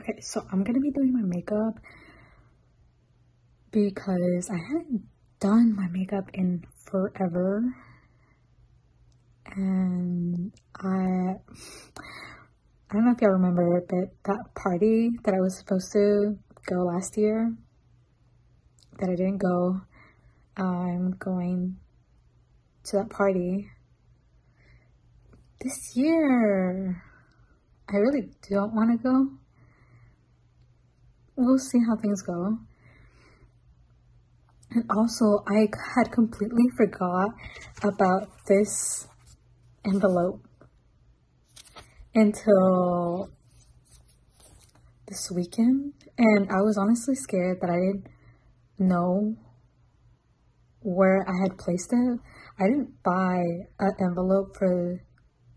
Okay, so I'm gonna be doing my makeup because I haven't done my makeup in forever, and I don't know if y'all remember, but that party that I was supposed to go last year that I didn't go, I'm going to that party this year. I really don't want to go. We'll see how things go. And also, I had completely forgot about this envelope until this weekend, and I was honestly scared that I didn't know where I had placed it. I didn't buy an envelope for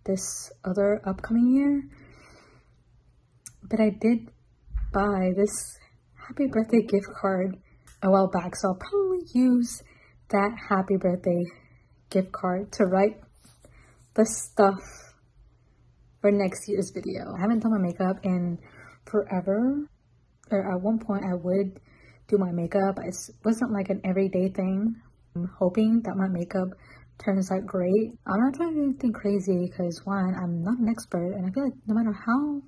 this other upcoming year, but I did buy this happy birthday gift card a while back, so I'll probably use that happy birthday gift card to write the stuff for next year's video. I haven't done my makeup in forever, or at one point I would do my makeup. It wasn't like an everyday thing. I'm hoping that my makeup turns out great. I'm not trying to do anything crazy because, one, I'm not an expert, and I feel like no matter how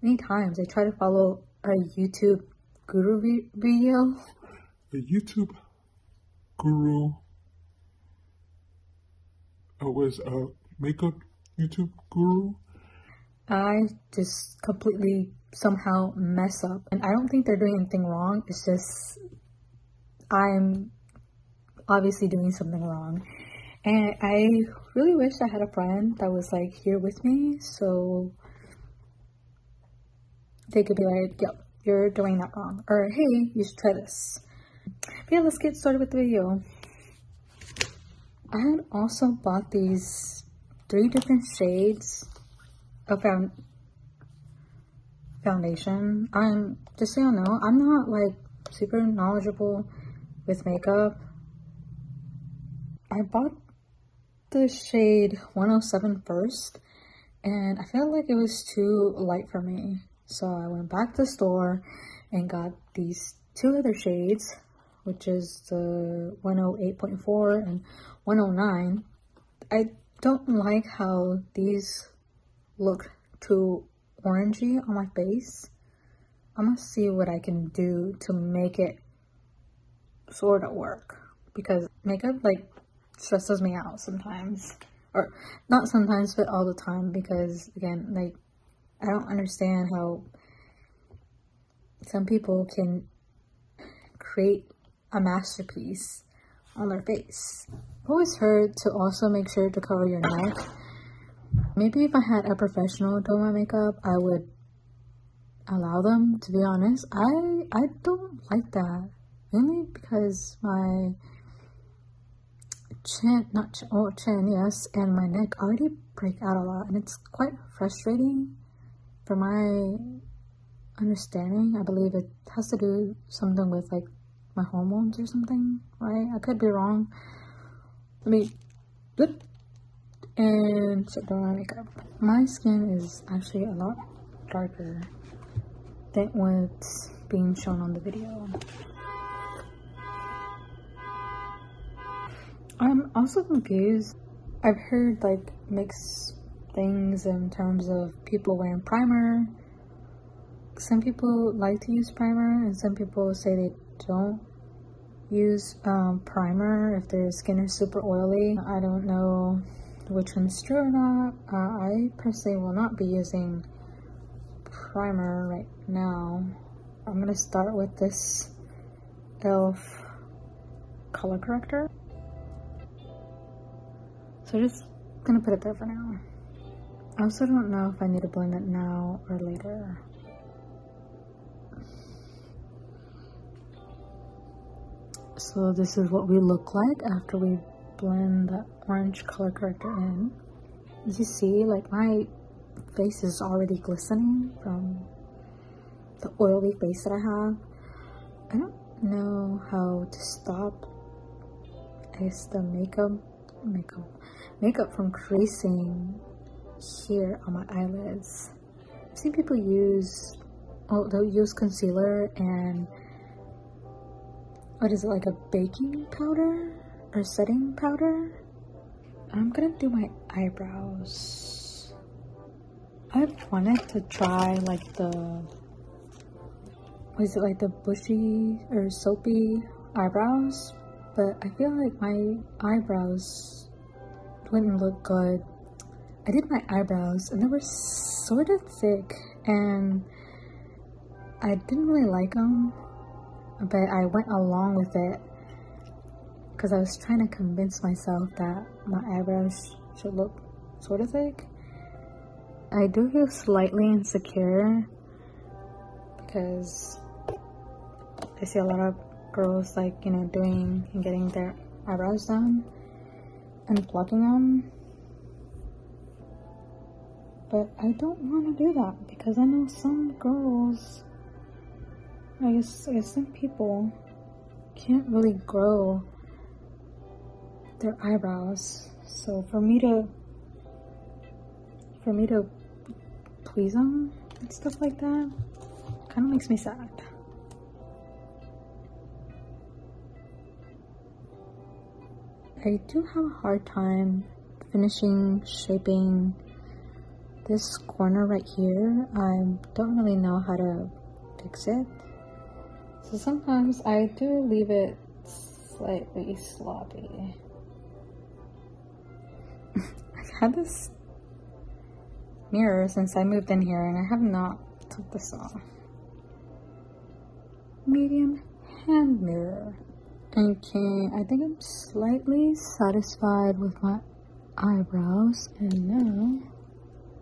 many times I try to follow a YouTube guru video. A YouTube guru was a makeup YouTube guru. I just completely somehow mess up, and I don't think they're doing anything wrong. It's just I'm obviously doing something wrong, and I really wish I had a friend that was like here with me, so they could be like, "Yo, you're doing that wrong," or "Hey, you should try this." But yeah, let's get started with the video. I had also bought these 3 different shades of foundation. Just so you know, I'm not like super knowledgeable with makeup. I bought the shade 107 first, and I felt like it was too light for me. So I went back to the store and got these 2 other shades, which is the 108.4 and 109. I don't like how these look too orangey on my face. I'm gonna see what I can do to make it sort of work, because makeup like stresses me out sometimes, or not sometimes but all the time, because again, like, I don't understand how some people can create a masterpiece on their face. I've always heard to also make sure to cover your neck. Maybe if I had a professional do my makeup, I would allow them, to be honest. I don't like that, mainly because my chin, yes, and my neck already break out a lot, and it's quite frustrating. For my understanding, I believe it has to do something with like my hormones or something, right? I could be wrong. Let me look and start doing my makeup. My skin is actually a lot darker than what's being shown on the video. I'm also confused. I've heard like mixed things in terms of people wearing primer. Some people like to use primer, and some people say they don't use primer if their skin is super oily. I don't know which one's true or not. I personally will not be using primer right now. I'm gonna start with this e.l.f. color corrector. So just gonna put it there for now. I also don't know if I need to blend it now or later. So this is what we look like after we blend the orange color corrector in. You see, like, my face is already glistening from the oily face that I have. I don't know how to stop, I guess, the makeup from creasing here on my eyelids. seen people use, oh, they'll use concealer and, what is it, like a baking powder or setting powder? I'm gonna do my eyebrows. I've wanted to try like the, what is it, like the bushy or soapy eyebrows, but I feel like my eyebrows wouldn't look good. I did my eyebrows and they were sort of thick and I didn't really like them, but I went along with it because I was trying to convince myself that my eyebrows should look sort of thick. I do feel slightly insecure because I see a lot of girls like, you know, doing and getting their eyebrows done and plucking them, but I don't want to do that because I know some girls, I guess some people can't really grow their eyebrows, so for me to please them and stuff like that kind of makes me sad. I do have a hard time finishing shaping this corner right here. I don't really know how to fix it, so sometimes I do leave it slightly sloppy. I've had this mirror since I moved in here and I have not took this off. Medium hand mirror. Okay, I think I'm slightly satisfied with my eyebrows, and now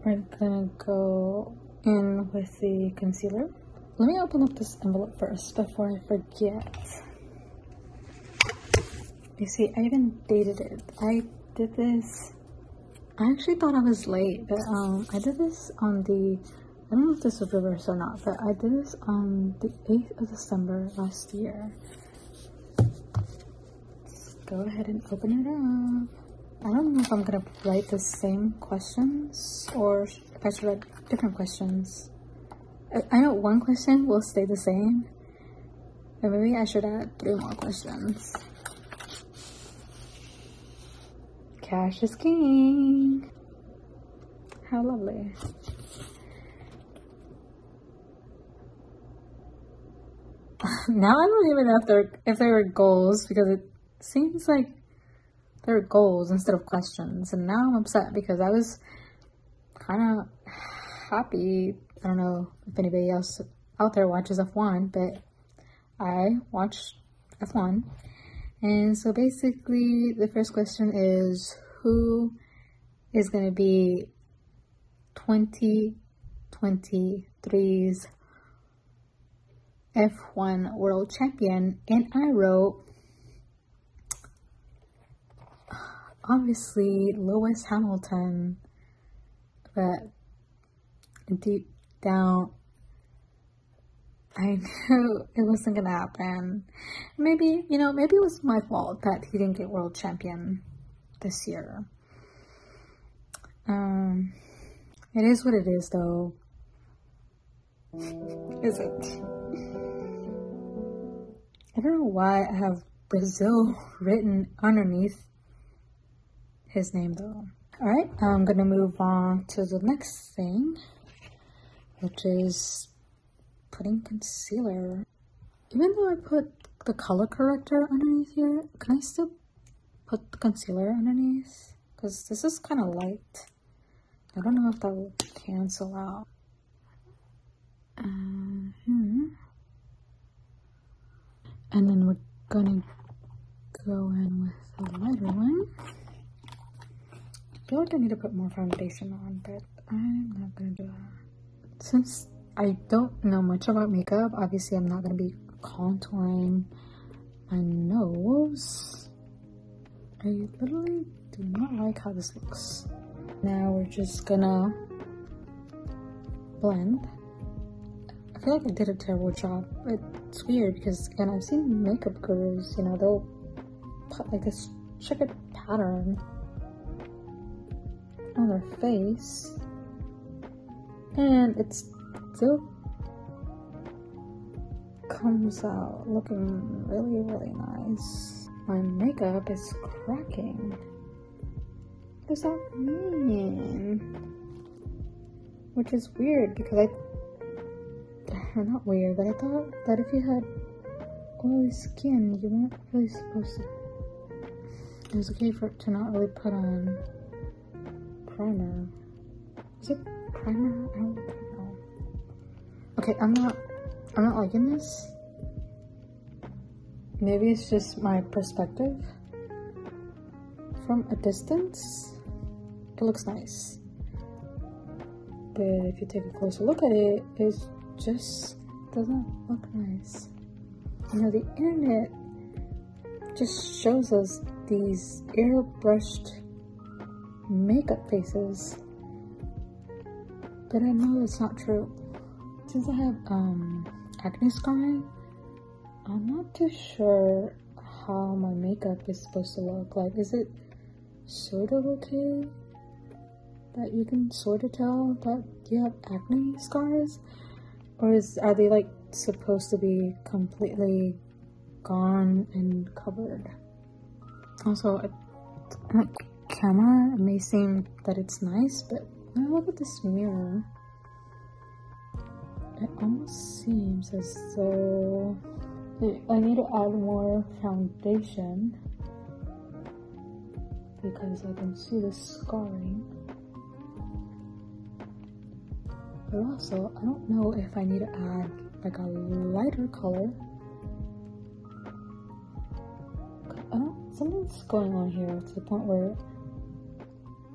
we're gonna go in with the concealer. Let me open up this envelope first before I forget. You see, I even dated it. I did this, I actually thought I was late, but I did this on the, I don't know if this was reversed or not, but I did this on the 8th of December last year. Let's go ahead and open it up. I don't know if I'm gonna write the same questions or if I should write different questions. I know one question will stay the same, but maybe I should add 3 more questions. Cash is king. How lovely. Now I don't even know if they were goals, because it seems like they're goals instead of questions, and now I'm upset because I was kind of happy. I don't know if anybody else out there watches F1, but I watch F1. And so basically the first question is, who is going to be 2023's F1 World Champion? And I wrote, obviously, Lewis Hamilton, but deep down, I knew it wasn't gonna happen. Maybe, you know, maybe it was my fault that he didn't get world champion this year. It is what it is, though. Is it? I don't know why I have Brazil written underneath his name, though. Alright, I'm gonna move on to the next thing, which is putting concealer. Even though I put the color corrector underneath here, can I still put the concealer underneath? Because this is kind of light. I don't know if that will cancel out. And then we're gonna go in with a lighter one. I feel like I need to put more foundation on, but I'm not gonna do that. Since I don't know much about makeup, obviously I'm not gonna be contouring my nose. I literally do not like how this looks. Now we're just gonna blend. I feel like I did a terrible job. It's weird because, again, I've seen makeup gurus, you know, they'll put like this checkered pattern on their face. and it still comes out looking really, really nice. My makeup is cracking. What does that mean? Which is weird because not weird, but I thought that if you had oily skin, you weren't really supposed to. It was okay to not really put on primer. Is it primer? I don't know. Okay, I'm not liking this. Maybe it's just my perspective. From a distance, it looks nice. But if you take a closer look at it, it just doesn't look nice. You know, the internet just shows us these airbrushed makeup faces, but I know it's not true. Since I have acne scarring, I'm not too sure how my makeup is supposed to look. Like, is it sort of okay that you can sort of tell that you have acne scars, or are they like supposed to be completely gone and covered? Also, on camera it may seem that it's nice, but when I look at this mirror, it almost seems as though I need to add more foundation because I can see the scarring. But also, I don't know if I need to add like a lighter color. Something's going on here to the point where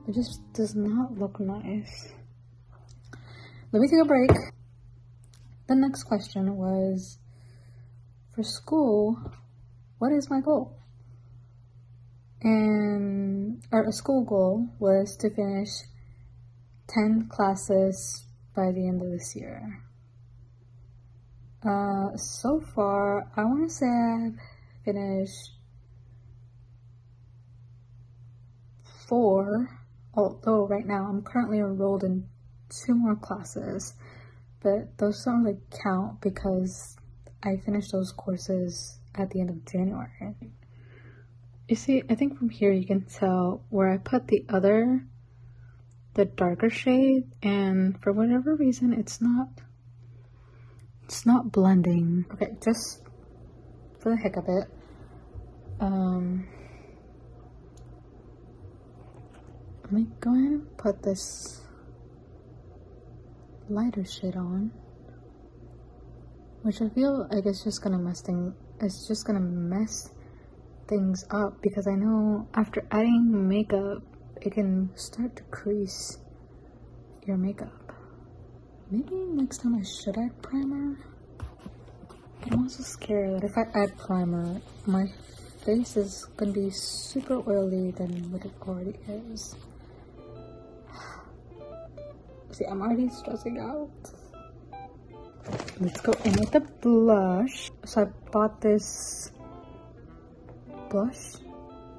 it just does not look nice. Let me take a break. The next question was, for school, what is my goal? And our school goal was to finish 10 classes by the end of this year. So far, I want to say I've finished 4, although right now I'm currently enrolled in 2 more classes, but those don't really count because I finished those courses at the end of January. You see, I think from here you can tell where I put the darker shade, and for whatever reason it's not blending. Okay, just for the heck of it, let me go ahead and put this lighter shade on, which I feel like it's just gonna mess things up, because I know after adding makeup it can start to crease your makeup. Maybe next time I should add primer. I'm also scared that if I add primer, my face is gonna be super oily than what it already is. See, I'm already stressing out. Let's go in with the blush. So I bought this blush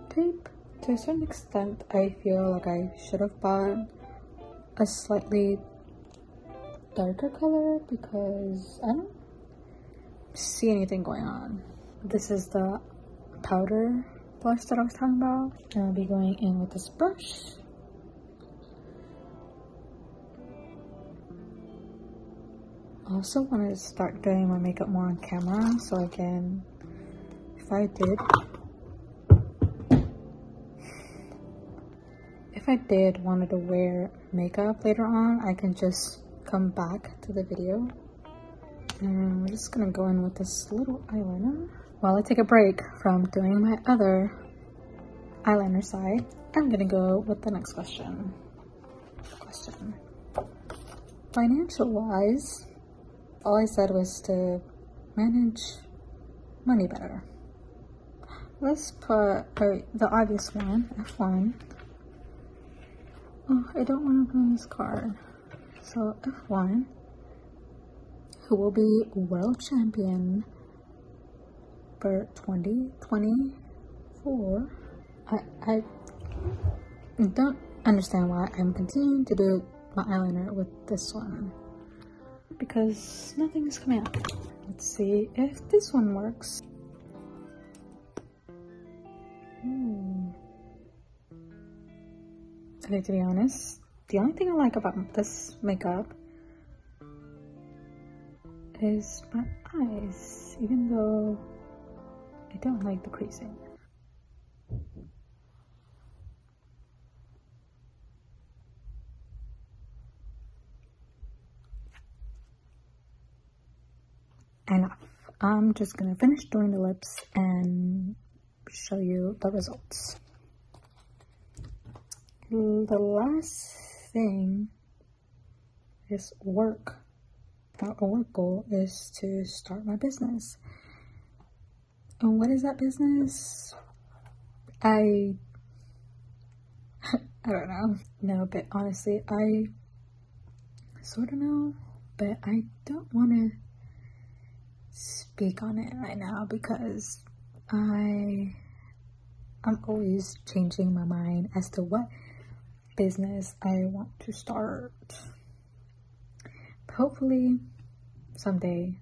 tape. To a certain extent, I feel like I should have bought a slightly darker color because I don't see anything going on. This is the powder blush that I was talking about, and I'll be going in with this brush. I also want to start doing my makeup more on camera, so I can, if I did wanted to wear makeup later on, I can just come back to the video. And I'm just gonna go in with this little eyeliner. While I take a break from doing my other eyeliner side, I'm gonna go with the next question. Financial wise, all I said was to manage money better. Let's put the obvious one, F1. Oh, I don't want to ruin this card. So F1, who will be world champion for 2024. I don't understand why I'm continuing to do my eyeliner with this one because nothing's coming out. Let's see if this one works. Okay, to be honest, the only thing I like about this makeup is my eyes, even though I don't like the creasing. Enough. I'm just gonna finish doing the lips and show you the results. The last thing is work. Our work goal is to start my business. And what is that business? I don't know. No, but honestly, I sort of know, but I don't want to speak on it right now because I'm always changing my mind as to what business I want to start. But hopefully someday,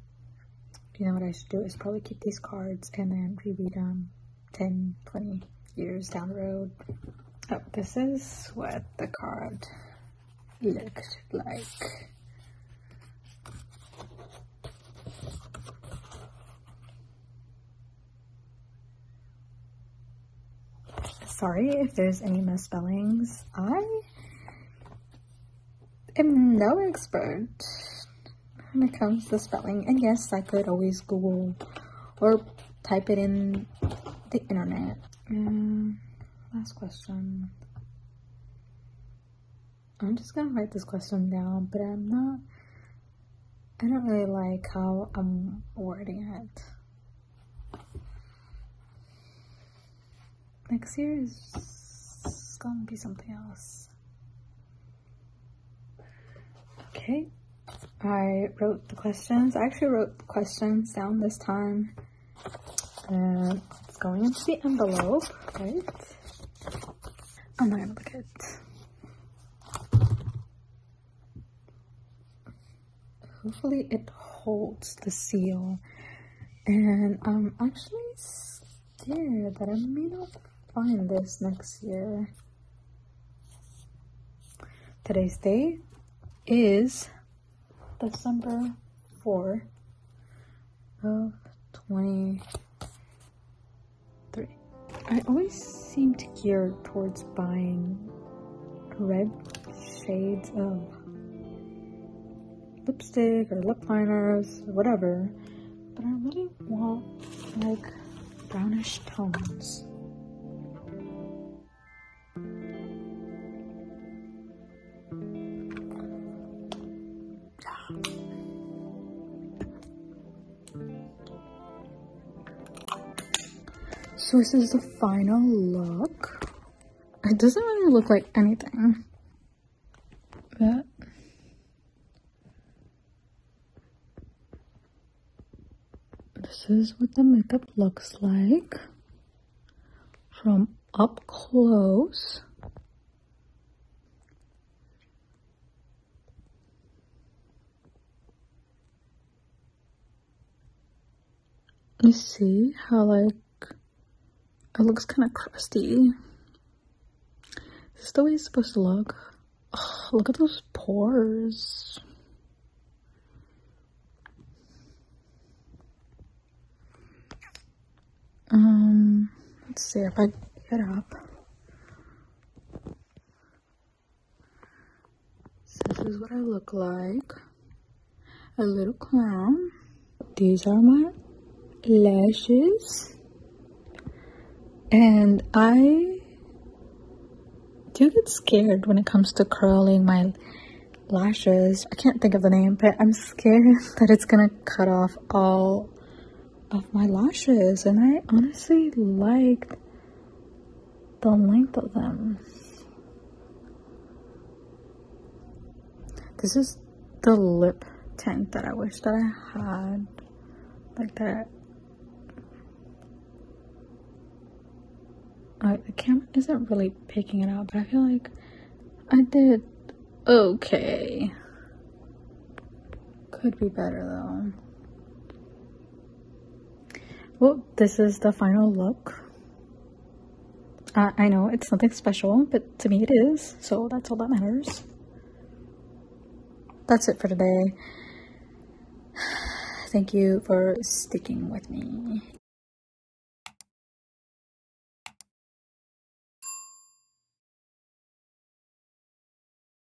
you know what I should do is probably keep these cards and then reread them 10, 20 years down the road. Oh, this is what the card looked like. Sorry if there's any misspellings. I am no expert when it comes to spelling, and yes, I could always Google or type it in the internet. Last question. I'm just gonna write this question down, but I don't really like how I'm wording it. Next year is gonna be something else. Okay, I wrote the questions. I actually wrote the questions down this time. And it's going into the envelope, right? I'm not gonna look at it. Hopefully it holds the seal. And I'm actually scared that I may not find this next year. Today's date is December 4th of 2023. I always seem to gear towards buying red shades of lipstick or lip liners or whatever, but I really want like brownish tones. So this is the final look. It doesn't really look like anything, but this is what the makeup looks like from up close. You see how like it looks kind of crusty. Is this the way it's supposed to look? Oh, look at those pores. Let's see if I get up. So this is what I look like. A little clown. These are my lashes. And I do get scared when it comes to curling my lashes. I can't think of the name, but I'm scared that it's gonna cut off all of my lashes, and I honestly like the length of them. This is the lip tint that I wish that I had, like that. The camera isn't really picking it out, but I feel like I did Okay. Could be better though. Well, this is the final look. I know it's nothing special, but to me it is, so that's all that matters. That's it for today. Thank you for sticking with me.